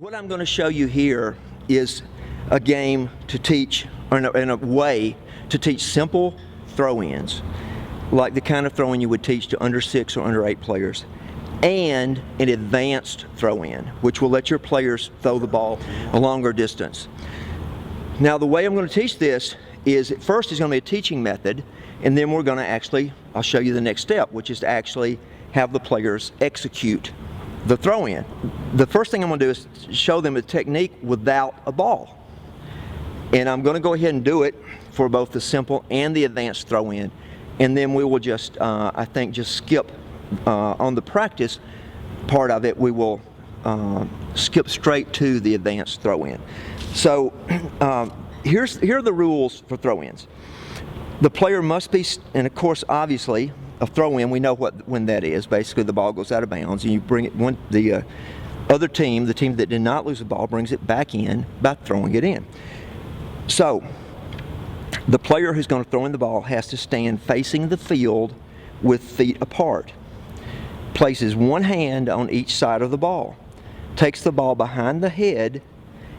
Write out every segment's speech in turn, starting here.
What I'm going to show you here is a game to teach, or in a way to teach simple throw-ins, like the kind of throw-in you would teach to under 6 or under 8 players, and an advanced throw-in, which will let your players throw the ball a longer distance. Now, the way I'm going to teach this is, first is going to be a teaching method, and then we're going to actually, I'll show you the next step, which is to actually have the players execute the throw-in. The first thing I'm going to do is show them a technique without a ball. And I'm going to go ahead and do it for both the simple and the advanced throw-in. And then we will just, I think, just skip on the practice part of it. We will skip straight to the advanced throw-in. So here are the rules for throw-ins. The player must be, and of course, obviously, a throw-in, we know when that is. Basically, the ball goes out of bounds, and you bring it, when the other team, the team that did not lose the ball, brings it back in by throwing it in. So, the player who's going to throw in the ball has to stand facing the field with feet apart. Places one hand on each side of the ball. Takes the ball behind the head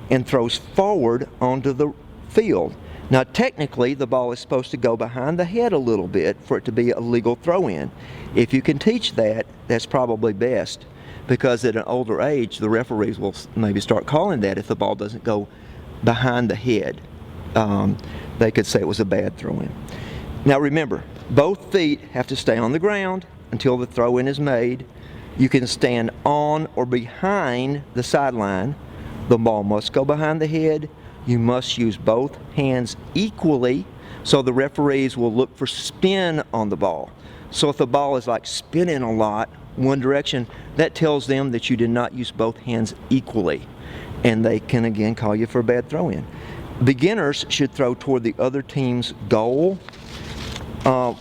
and throws forward onto the field. Now, technically, the ball is supposed to go behind the head a little bit for it to be a legal throw-in. If you can teach that, that's probably best, because at an older age, the referees will maybe start calling that if the ball doesn't go behind the head. They could say it was a bad throw-in. Now, remember, both feet have to stay on the ground until the throw-in is made. You can stand on or behind the sideline. The ball must go behind the head. You must use both hands equally, so the referees will look for spin on the ball. So if the ball is like spinning a lot one direction, that tells them that you did not use both hands equally, and they can again call you for a bad throw-in. Beginners should throw toward the other team's goal.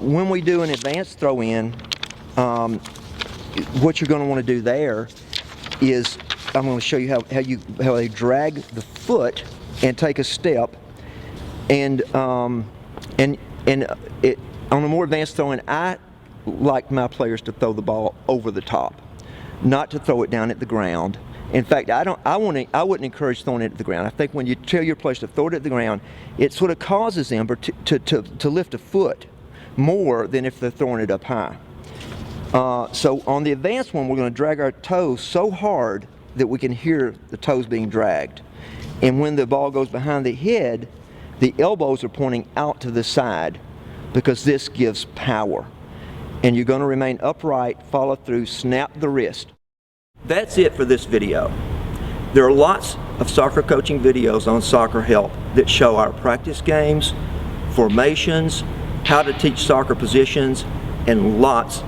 When we do an advanced throw-in, what you're going to want to do there is, I'm going to show you how they drag the foot and take a step, and on a more advanced throw-in, I like my players to throw the ball over the top, not to throw it down at the ground. In fact, I wouldn't encourage throwing it at the ground. I think when you tell your players to throw it at the ground, it sort of causes them to lift a foot more than if they're throwing it up high. So on the advanced one, we're going to drag our toes so hard that we can hear the toes being dragged. And when the ball goes behind the head, the elbows are pointing out to the side, because this gives power. And you're going to remain upright, follow through, snap the wrist. That's it for this video. There are lots of soccer coaching videos on Soccer Help that show our practice games, formations, how to teach soccer positions, and lots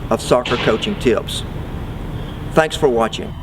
of soccer coaching tips. Thanks for watching.